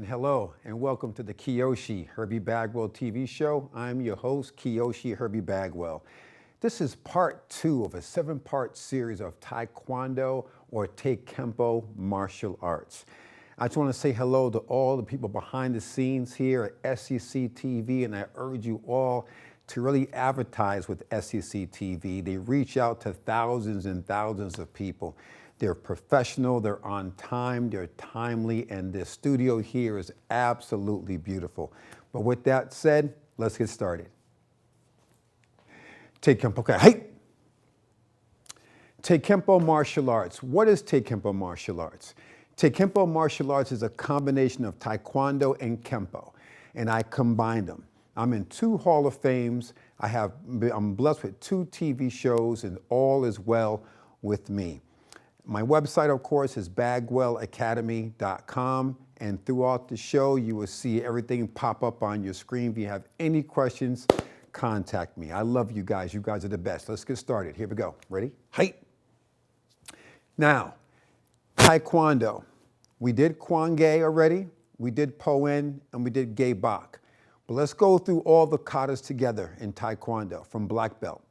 And hello, and welcome to the Kiyoshi Herbie Bagwell TV show. I'm your host, Kiyoshi Herbie Bagwell. This is part 2 of a 7-part series of Taekwondo or Tae-Kempo martial arts. I just want to say hello to all the people behind the scenes here at SEC TV, and I urge you all to really advertise with SEC TV. They reach out to thousands and thousands of people. They're professional, they're on time, they're timely, and this studio here is absolutely beautiful. But with that said, let's get started. Tae-Kempo, okay, hey! Tae-Kempo martial arts. What is Tae-Kempo martial arts? Tae-Kempo martial arts is a combination of Taekwondo and Kempo, and I combine them. I'm in 2 Hall of Fames. I'm blessed with 2 TV shows, and all is well with me. My website, of course, is bagwellacademy.com, and throughout the show, you will see everything pop up on your screen. If you have any questions, contact me. I love you guys. You guys are the best. Let's get started. Here we go. Ready? Height. Now, Taekwondo. We did Kwange already, we did Poen, and we did Ge Bak. But let's go through all the katas together in Taekwondo from black belt.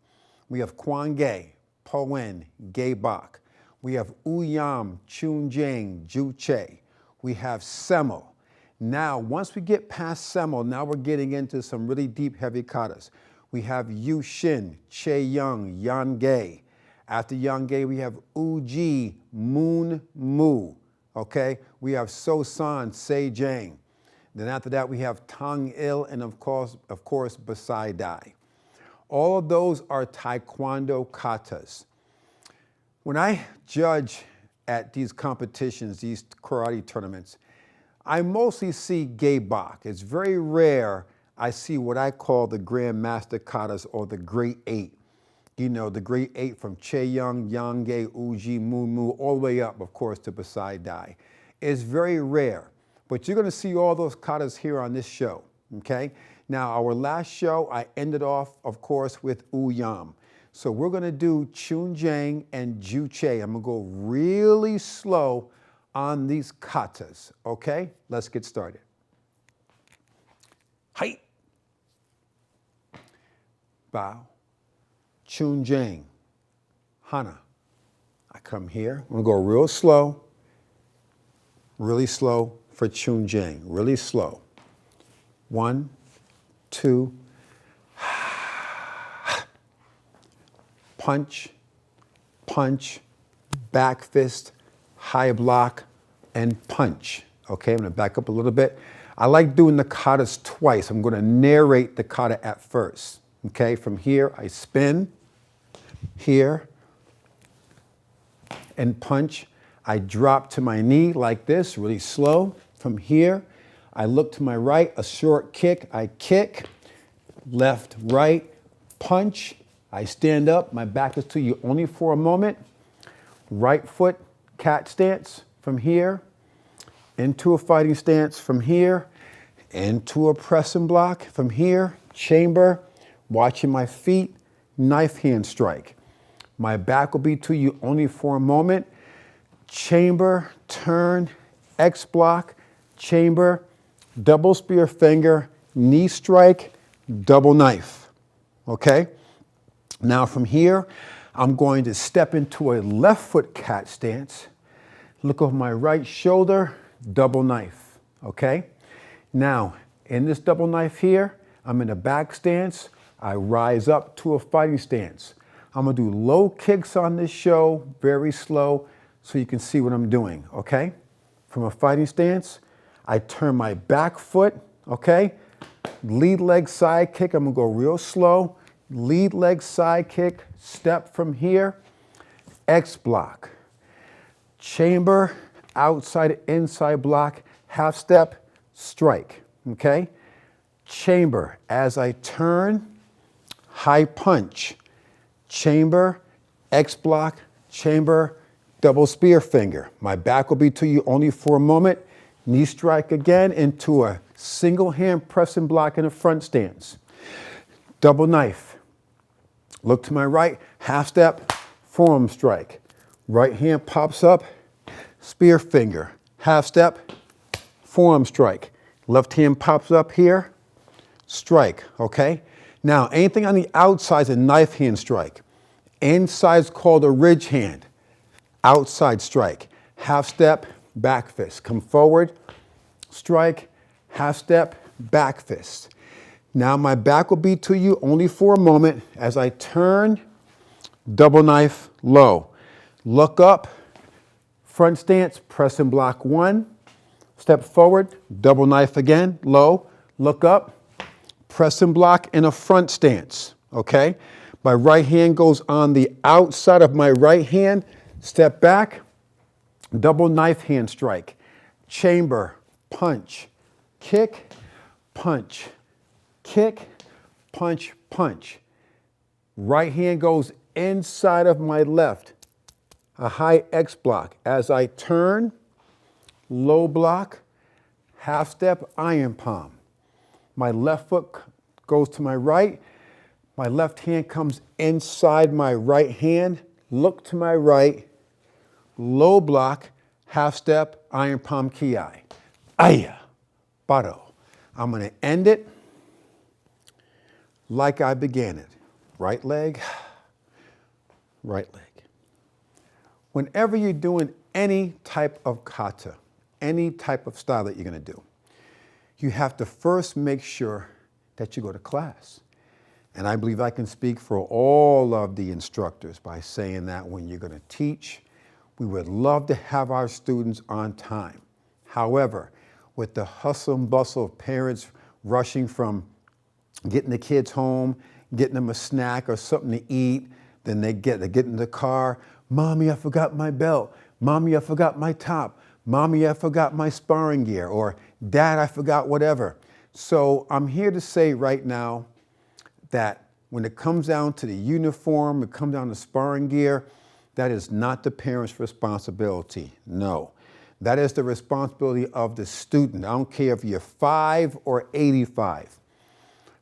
We have Kwange, Poen, Ge Bak. We have Uyam, Chunjang, Juche. We have Semo. Now, once we get past Semo, now we're getting into some really deep, heavy katas. We have Yushin, Che Young, Yange. After Yange, we have Uji, Moon Mu. Okay? We have Sosan, Se Jang. Then after that, we have Tang Il, and of course, Basai Dai. All of those are Taekwondo katas. When I judge at these competitions, these karate tournaments, I mostly see Ge Bak. It's very rare I see what I call the Grandmaster katas or the Great 8. You know, the Great 8 from Che Young, Yange, Uji, Moon Mu, all the way up, of course, to Basai Dai. It's very rare, but you're going to see all those katas here on this show, okay? Now, our last show, I ended off, of course, with Uyam. So we're going to do Chunjang and Juche. I'm going to go really slow on these katas, okay? Let's get started. Height. Bow. Chunjang. Hana. I come here. I'm going to go real slow. Really slow for Chunjang. Really slow. 1, 2. Punch, punch, back fist, high block, and punch. Okay, I'm going to back up a little bit. I like doing the katas twice. I'm going to narrate the kata at first. Okay, from here I spin, here, and punch. I drop to my knee like this, really slow. From here, I look to my right, a short kick. I kick, left, right, punch. I stand up, my back is to you only for a moment. Right foot, cat stance from here, into a fighting stance from here, into a press and block from here, chamber, watching my feet, knife hand strike. My back will be to you only for a moment. Chamber, turn, X block, chamber, double spear finger, knee strike, double knife. Okay? Now from here, I'm going to step into a left foot cat stance, look over my right shoulder, double knife, okay? Now, in this double knife here, I'm in a back stance, I rise up to a fighting stance. I'm gonna do low kicks on this show, very slow, so you can see what I'm doing, okay? From a fighting stance, I turn my back foot, okay? Lead leg side kick, I'm gonna go real slow. Lead leg side kick, step from here, X block. Chamber, outside, inside block, half step, strike, okay? Chamber, as I turn, high punch. Chamber, X block, chamber, double spear finger. My back will be to you only for a moment. Knee strike again into a single hand press and block in a front stance. Double knife. Look to my right, half step, forearm strike. Right hand pops up, spear finger. Half step, forearm strike. Left hand pops up here, strike, okay? Now, anything on the outside is a knife hand strike. Inside is called a ridge hand, outside strike. Half step, back fist. Come forward, strike, half step, back fist. Now my back will be to you only for a moment. As I turn, double knife, low. Look up, front stance, press and block one. Step forward, double knife again, low. Look up, press and block in a front stance, okay? My right hand goes on the outside of my right hand. Step back, double knife hand strike. Chamber, punch, kick, punch, kick, punch, punch. Right hand goes inside of my left, a high X block. As I turn, low block, half step, iron palm. My left foot goes to my right. My left hand comes inside my right hand. Look to my right, low block, half step, iron palm ki. Aya, baro. I'm going to end it like I began it. Right leg, right leg. Whenever you're doing any type of kata, any type of style that you're going to do, you have to first make sure that you go to class. And I believe I can speak for all of the instructors by saying that when you're going to teach, we would love to have our students on time. However, with the hustle and bustle of parents rushing from getting the kids home, getting them a snack or something to eat, then they get in the car, Mommy, I forgot my belt. Mommy, I forgot my top. Mommy, I forgot my sparring gear. Or Dad, I forgot whatever. So I'm here to say right now that when it comes down to the uniform, it comes down to sparring gear, that is not the parent's responsibility. No, that is the responsibility of the student. I don't care if you're 5 or 85.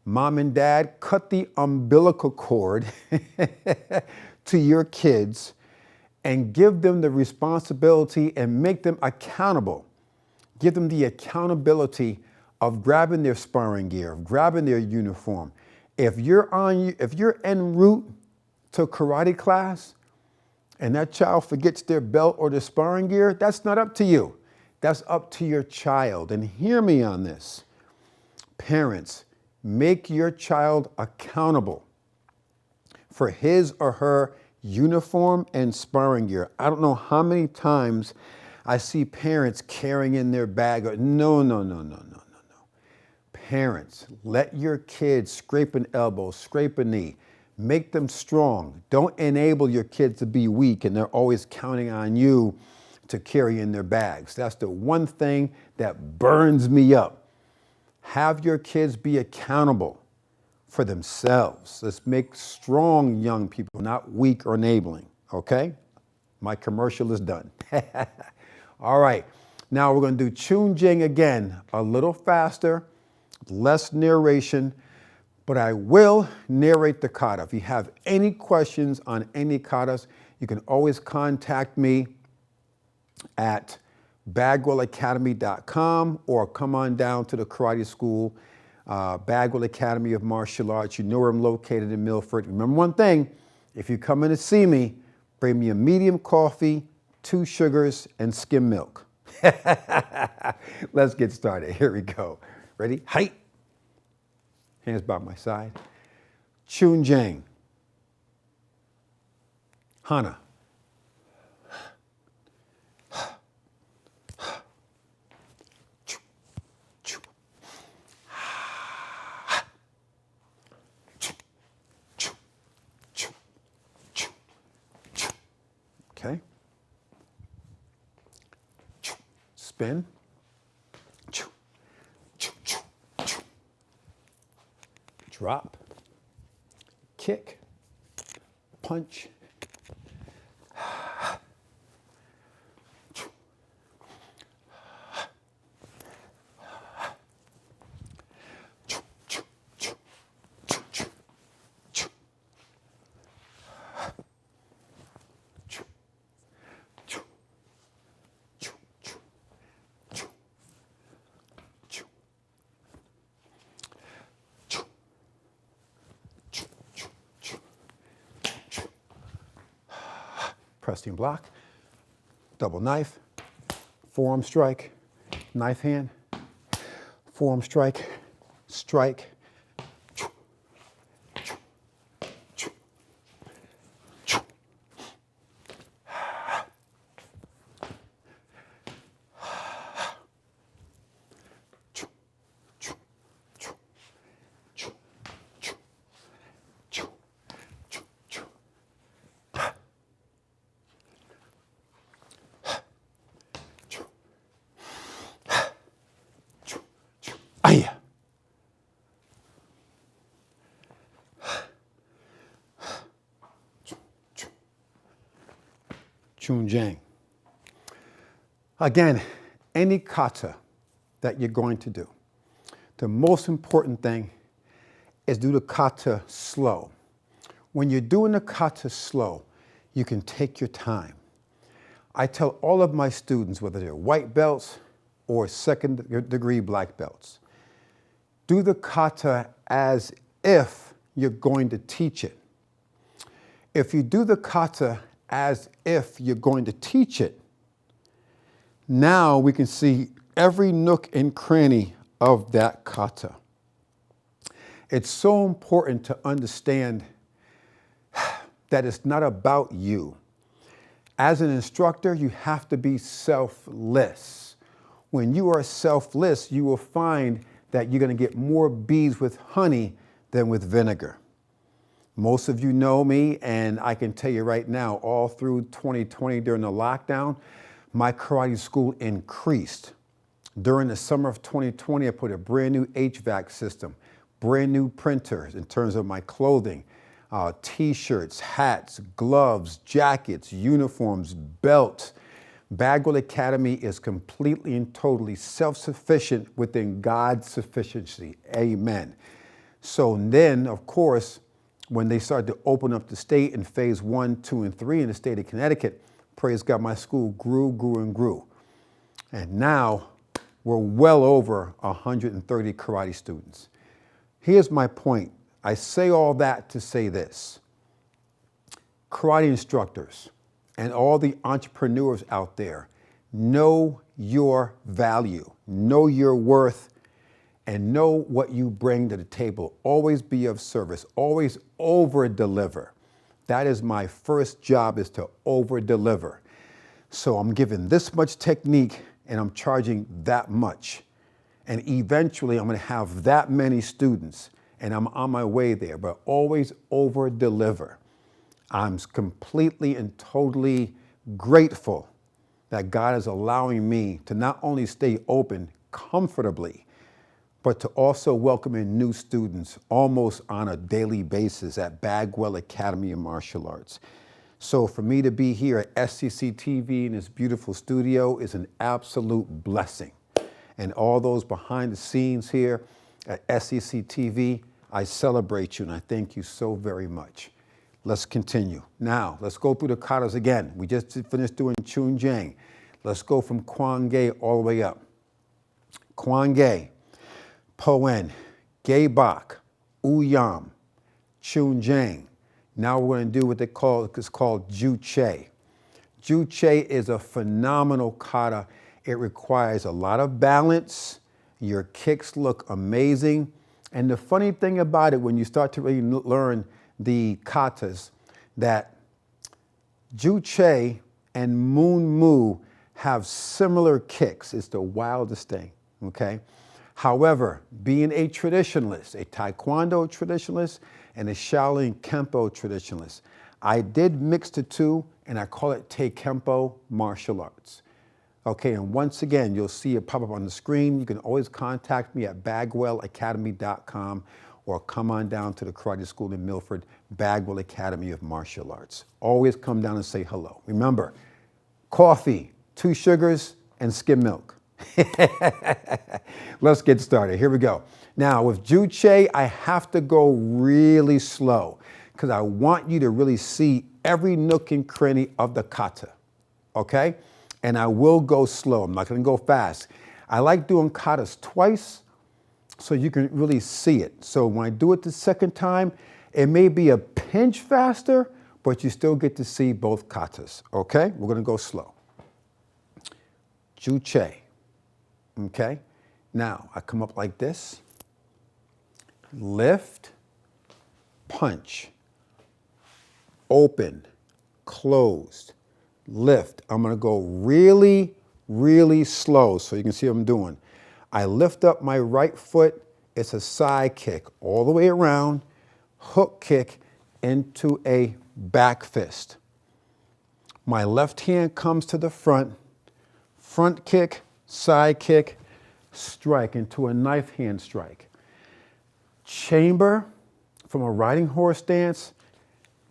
Mom and Dad, cut the umbilical cord to your kids and give them the responsibility and make them accountable. Give them the accountability of grabbing their sparring gear, of grabbing their uniform. If you're en route to karate class and that child forgets their belt or their sparring gear, that's not up to you. That's up to your child. And hear me on this. Parents, make your child accountable for his or her uniform and sparring gear. I don't know how many times I see parents carrying in their bag. No. Parents, let your kids scrape an elbow, scrape a knee, make them strong. Don't enable your kids to be weak and they're always counting on you to carry in their bags. That's the one thing that burns me up. Have your kids be accountable for themselves. Let's make strong young people, not weak or enabling, okay? My commercial is done. All right, now we're going to do Chun-Jing again, a little faster, less narration, but I will narrate the kata. If you have any questions on any katas, you can always contact me at bagwellacademy.com or come on down to the karate school, Bagwell Academy of Martial Arts. You know where I'm located in Milford. Remember one thing, if you come in to see me, bring me a medium coffee, 2 sugars, and skim milk. Let's get started. Here we go. Ready? Height. Hands by my side. Chun-Jing. Hana. Okay. Spin. Drop. Kick. Punch. pressing block, double knife, forearm strike, knife hand, forearm strike, strike, Aya. Chunjang. Again, any kata that you're going to do, the most important thing is do the kata slow. When you're doing the kata slow, you can take your time. I tell all of my students, whether they're white belts or second degree black belts, do the kata as if you're going to teach it. If you do the kata as if you're going to teach it, now we can see every nook and cranny of that kata. It's so important to understand that it's not about you. As an instructor, you have to be selfless. When you are selfless, you will find that you're going to get more bees with honey than with vinegar. Most of you know me, and I can tell you right now, all through 2020 during the lockdown, my karate school increased. During the summer of 2020, I put a brand new HVAC system, brand new printers in terms of my clothing, t-shirts, hats, gloves, jackets, uniforms, belts. Bagwell Academy is completely and totally self-sufficient within God's sufficiency. Amen. So then, of course, when they started to open up the state in phase 1, 2, and 3 in the state of Connecticut, praise God, my school grew, and grew. And now we're well over 130 karate students. Here's my point. I say all that to say this. Karate instructors and all the entrepreneurs out there, know your value, know your worth, and know what you bring to the table. Always be of service, always over-deliver. That is my first job, is to over-deliver. So I'm giving this much technique and I'm charging that much. And eventually I'm gonna have that many students and I'm on my way there, but always over-deliver. I'm completely and totally grateful that God is allowing me to not only stay open comfortably, but to also welcome in new students almost on a daily basis at Bagwell Academy of Martial Arts. So for me to be here at SCC TV in this beautiful studio is an absolute blessing. And all those behind the scenes here at SCC TV, I celebrate you and I thank you so very much. Let's continue. Now, let's go through the katas again. We just finished doing Chunjang. Let's go from Kwan-Ge all the way up. Kwan-Ge, Poen, Ge-Bak, Uyam, Chunjang. Now we're going to do what it's called Ju-Che. Ju-Che is a phenomenal kata. It requires a lot of balance. Your kicks look amazing. And the funny thing about it, when you start to really learn the katas, that Ju-Che and Moon Mu have similar kicks. It's the wildest thing, okay? However, being a traditionalist, a Taekwondo traditionalist and a Shaolin Kempo traditionalist, I did mix the two and I call it Tae-Kempo martial arts. Okay, and once again, you'll see it pop up on the screen. You can always contact me at bagwellacademy.com or come on down to the karate school in Milford, Bagwell Academy of Martial Arts. Always come down and say hello. Remember, coffee, 2 sugars, and skim milk. Let's get started. Here we go. Now, with Ju-Che, I have to go really slow because I want you to really see every nook and cranny of the kata, okay? And I will go slow. I'm not going to go fast. I like doing katas twice so you can really see it. So when I do it the second time, it may be a pinch faster, but you still get to see both katas, okay? We're gonna go slow. Juche, okay? Now, I come up like this, lift, punch, open, closed, lift. I'm gonna go really, really slow so you can see what I'm doing. I lift up my right foot, it's a side kick all the way around, hook kick into a back fist. My left hand comes to the front kick, side kick, strike into a knife hand strike. Chamber from a riding horse stance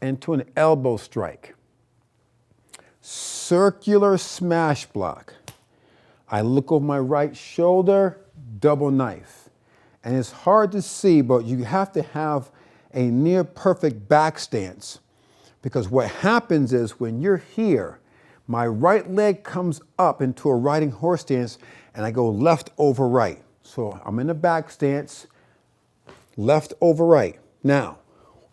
into an elbow strike. Circular smash block. I look over my right shoulder, double knife. And it's hard to see, but you have to have a near perfect back stance, because what happens is when you're here, my right leg comes up into a riding horse stance and I go left over right. So I'm in a back stance, left over right. Now,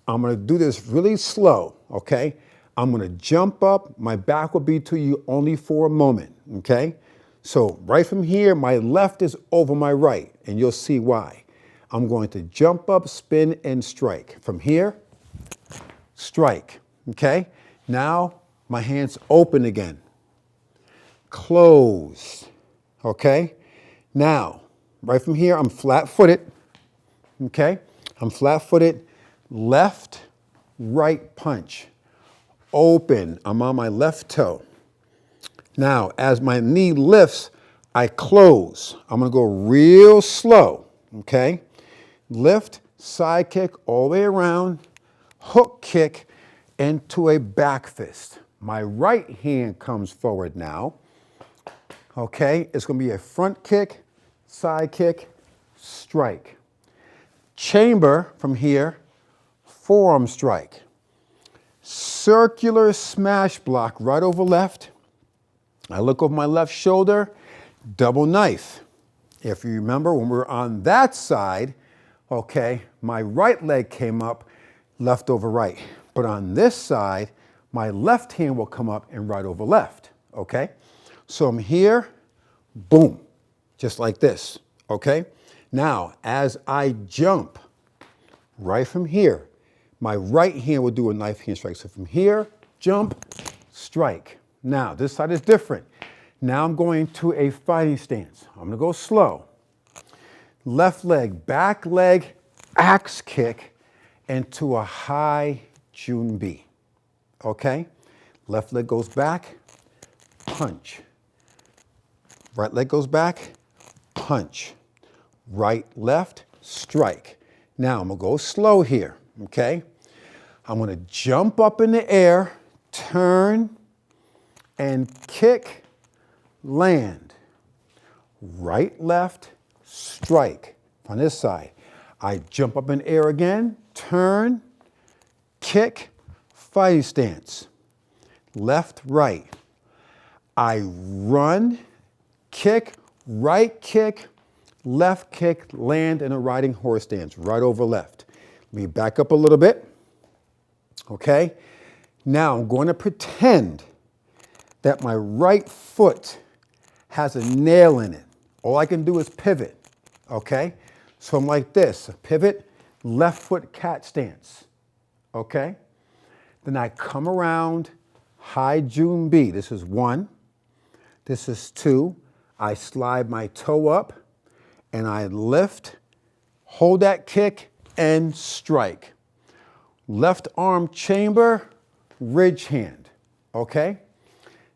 I'm gonna do this really slow, okay? I'm gonna jump up, my back will be to you only for a moment, okay? So right from here, my left is over my right, and you'll see why. I'm going to jump up, spin, and strike. From here, strike, okay? Now, my hands open again. Close, okay? Now, right from here, I'm flat-footed, okay? I'm flat-footed, left, right punch. Open, I'm on my left toe. Now, as my knee lifts, I close. I'm gonna go real slow, okay? Lift, side kick all the way around, hook kick into a back fist. My right hand comes forward now, okay? It's gonna be a front kick, side kick, strike. Chamber from here, forearm strike. Circular smash block right over left. I look over my left shoulder, double knife. If you remember, when we were on that side, okay, my right leg came up, left over right. But on this side, my left hand will come up and right over left, okay? So I'm here, boom, just like this, okay? Now, as I jump right from here, my right hand will do a knife hand strike. So from here, jump, strike. Now, this side is different. Now I'm going to a fighting stance. I'm gonna go slow. Left leg, back leg, axe kick into a high Junbi, okay? Left leg goes back, punch. Right leg goes back, punch. Right, left, strike. Now I'm gonna go slow here, okay? I'm gonna jump up in the air, turn, and kick, land. Right, left, strike. On this side, I jump up in the air again, turn, kick, fighting stance. Left, right. I run, kick, right kick, left kick, land in a riding horse stance, right over left. Let me back up a little bit, okay? Now I'm going to pretend that my right foot has a nail in it. All I can do is pivot, okay? So I'm like this, pivot, left foot cat stance, okay? Then I come around, high Junbi. This is 1, this is 2. I slide my toe up and I lift, hold that kick and strike. Left arm chamber, ridge hand, okay?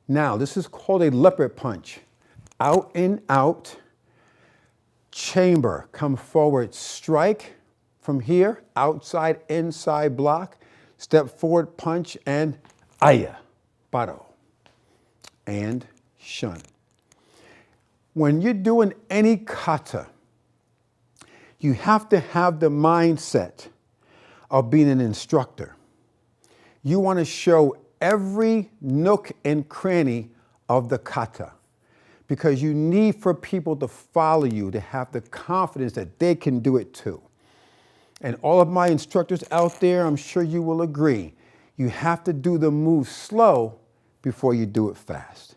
Now, this is called a leopard punch. Out and out, chamber, come forward, strike from here, outside, inside block, step forward, punch, and aya, baro, and shun. When you're doing any kata, you have to have the mindset of being an instructor. You want to show every nook and cranny of the kata, because you need for people to follow you, to have the confidence that they can do it too. And all of my instructors out there, I'm sure you will agree, You have to do the move slow before you do it fast.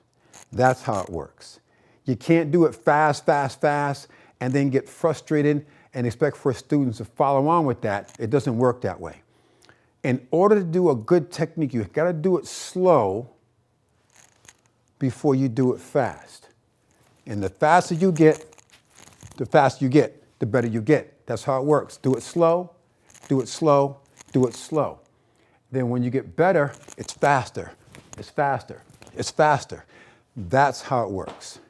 That's how it works. You can't do it fast, fast, fast, and then get frustrated and expect for students to follow on with that. It doesn't work that way. In order to do a good technique, you've got to do it slow before you do it fast. And the faster you get, the better you get. That's how it works. Do it slow, do it slow, do it slow. Then when you get better, it's faster, it's faster, it's faster. That's how it works.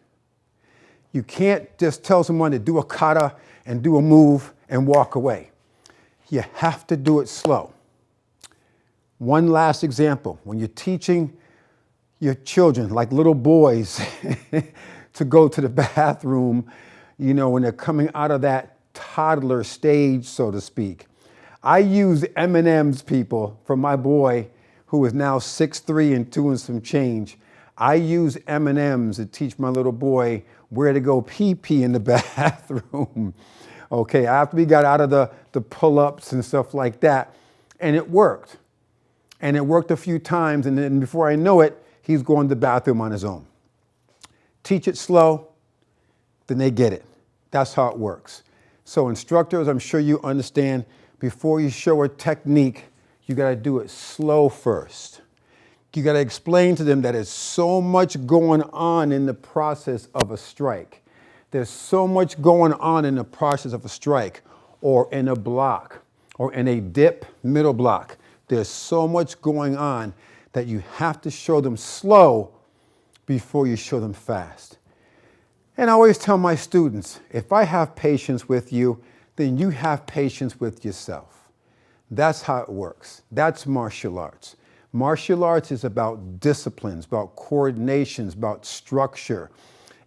You can't just tell someone to do a kata and do a move and walk away. You have to do it slow. One last example. When you're teaching your children, like little boys, to go to the bathroom, when they're coming out of that toddler stage, so to speak. I use M&Ms, people, for my boy, who is now 6'3" and 2 and some change. I use M&Ms to teach my little boy where to go pee-pee in the bathroom. Okay, after we got out of the pull-ups and stuff like that, and it worked. And it worked a few times, and then before I know it, he's going to the bathroom on his own. Teach it slow, then they get it. That's how it works. So instructors, I'm sure you understand, before you show a technique, you got to do it slow first. You got to explain to them that there's so much going on in the process of a strike. There's so much going on in the process of a strike, or in a block, or in a dip middle block. There's so much going on that you have to show them slow before you show them fast. And I always tell my students, if I have patience with you, then you have patience with yourself. That's how it works. That's martial arts. Martial arts is about disciplines, about coordinations, about structure.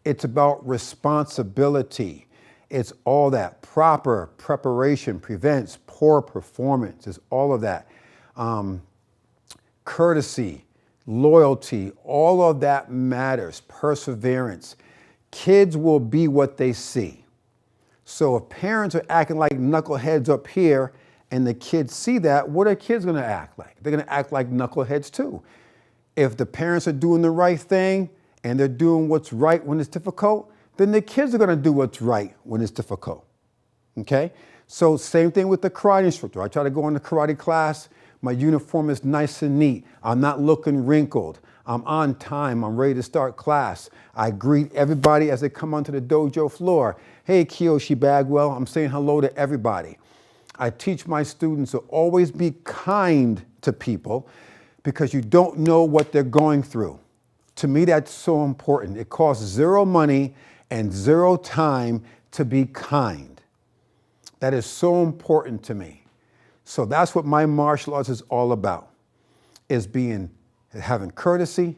It's about responsibility. It's all that. Proper preparation prevents poor performance. It's all of that. Courtesy, loyalty, all of that matters. Perseverance. Kids will be what they see. So if parents are acting like knuckleheads up here and the kids see that, what are kids going to act like? They're going to act like knuckleheads too. If the parents are doing the right thing and they're doing what's right when it's difficult, then the kids are going to do what's right when it's difficult. Okay? So same thing with the karate instructor. I try to go into karate class. My uniform is nice and neat. I'm not looking wrinkled. I'm on time. I'm ready to start class. I greet everybody as they come onto the dojo floor. Hey, Herbie Bagwell. I'm saying hello to everybody. I teach my students to always be kind to people because you don't know what they're going through. To me, that's so important. It costs zero money and zero time to be kind. That is so important to me. So that's what my martial arts is all about, is having courtesy,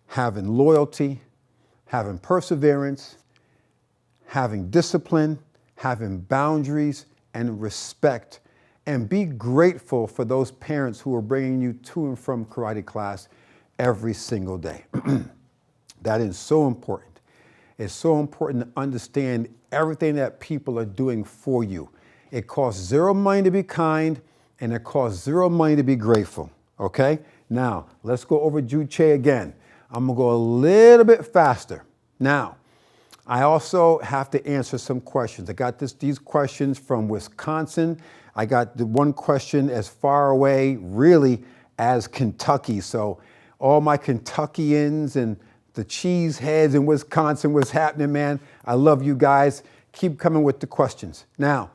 having loyalty, having perseverance, having discipline, having boundaries and respect, and be grateful for those parents who are bringing you to and from karate class every single day. That is so important. It's so important to understand everything that people are doing for you. It costs zero money to be kind, and it costs zero money to be grateful, okay? Now, let's go over Juche again. I'm gonna go a little bit faster. Now, I also have to answer some questions. I got these questions from Wisconsin. I got the one question as far away, really, as Kentucky. So all my Kentuckians and the cheeseheads in Wisconsin, what's happening, man? I love you guys. Keep coming with the questions. Now,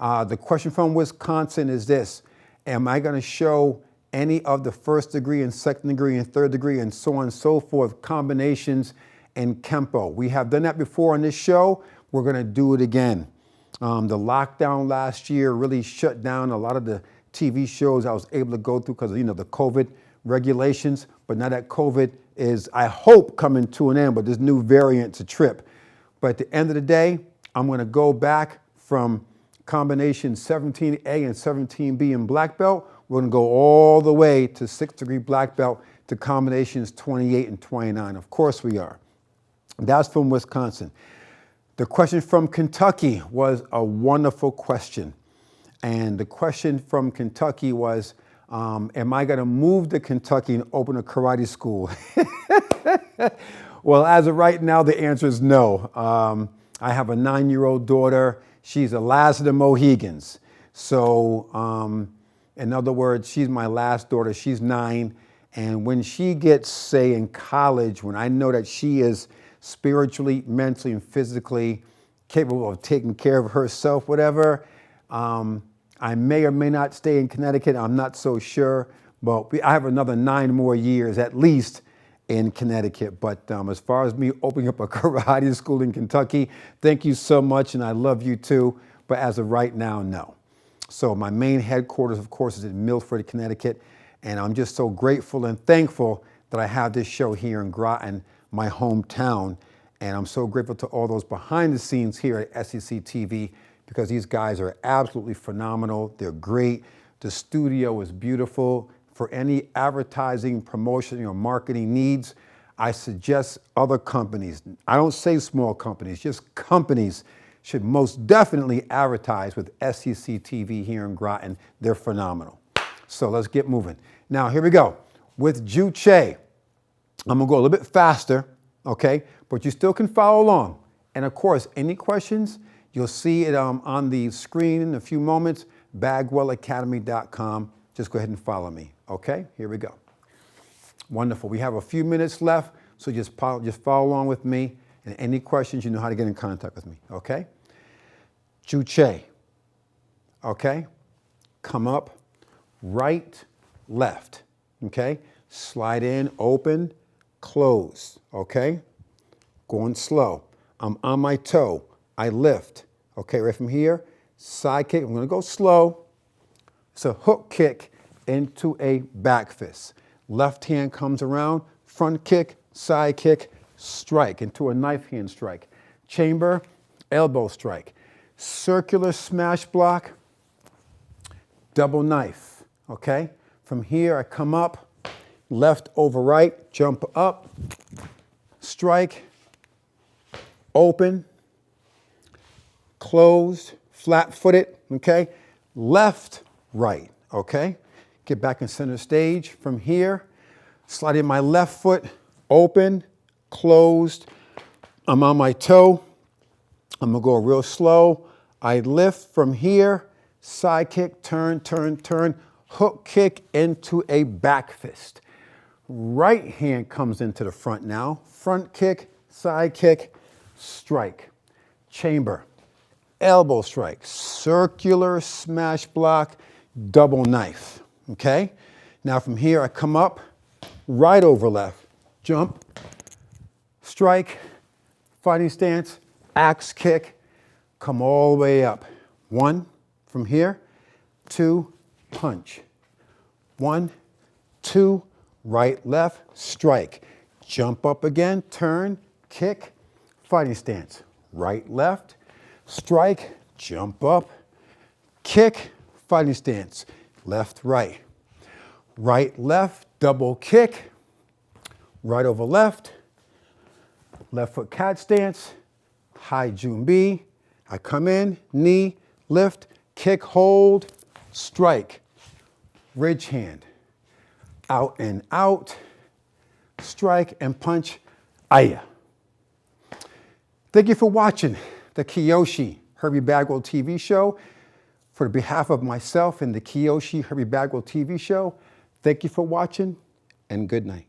the question from Wisconsin is this: am I gonna show any of the first degree and second degree and third degree and so on and so forth combinations in Kempo? We have done that before on this show. We're going to do it again. The lockdown last year really shut down a lot of the TV shows I was able to go through because of, the COVID regulations. But now that COVID is, I hope, coming to an end, but this new variant's a trip. But at the end of the day, I'm going to go back from combination 17A and 17B in black belt. We're going to go all the way to 6th degree black belt to combinations 28 and 29. Of course we are. That's from Wisconsin. The question from Kentucky was a wonderful question. And the question from Kentucky was, Am I going to move to Kentucky and open a karate school? Well, as of right now, the answer is no. I have a 9-year-old daughter. She's the last of the Mohegans. So, in other words, she's my last daughter. She's 9. And when she gets, say, in college, when I know that she is spiritually, mentally, and physically capable of taking care of herself, whatever, I may or may not stay in Connecticut. I'm not so sure. But I have another 9 more years at least in Connecticut. But as far as me opening up a karate school in Kentucky, thank you so much, and I love you too. But as of right now, no. So my main headquarters, of course, is in Milford, Connecticut. And I'm just so grateful and thankful that I have this show here in Groton, my hometown. And I'm so grateful to all those behind the scenes here at SEC TV, because these guys are absolutely phenomenal. They're great. The studio is beautiful. For any advertising, promotion, or marketing needs, I suggest other companies. I don't say small companies, just companies should most definitely advertise with SEC TV here in Groton. They're phenomenal. So let's get moving. Now, here we go. With Juche, I'm gonna go a little bit faster, okay? But you still can follow along. And of course, any questions, you'll see it on the screen in a few moments, bagwellacademy.com. Just go ahead and follow me, okay? Here we go. Wonderful. We have a few minutes left, so just follow along with me. And any questions, you know how to get in contact with me, okay? Juche, okay? Come up, right, left, okay? Slide in, open, close, okay? Going slow. I'm on my toe. I lift, okay? Right from here, side kick. I'm gonna go slow. It's a hook kick into a back fist. Left hand comes around, front kick, side kick, strike into a knife hand strike. Chamber, elbow strike. Circular smash block, double knife, okay? From here, I come up, left over right, jump up, strike, open, closed, flat-footed, okay? Left, right, okay? Get back in center stage. From here, slide in my left foot, open, closed. I'm on my toe. I'm gonna go real slow. I lift from here, side kick, turn, turn, turn, hook kick into a back fist. Right hand comes into the front now. Front kick, side kick, strike. Chamber, elbow strike, circular smash block, double knife, okay? Now from here I come up, right over left, jump, strike, fighting stance, axe kick, come all the way up. 1, from here, 2, punch. 1, 2, right, left, strike. Jump up again, turn, kick, fighting stance. Right, left, strike, jump up, kick, fighting stance. Left, right. Right, left, double kick, right over left, left foot cat stance, high Jumbi. I come in, knee, lift, kick, hold, strike, ridge hand, out and out, strike and punch, aya. Thank you for watching the Kiyoshi Herbie Bagwell TV show. For behalf of myself and the Kiyoshi Herbie Bagwell TV show, thank you for watching and good night.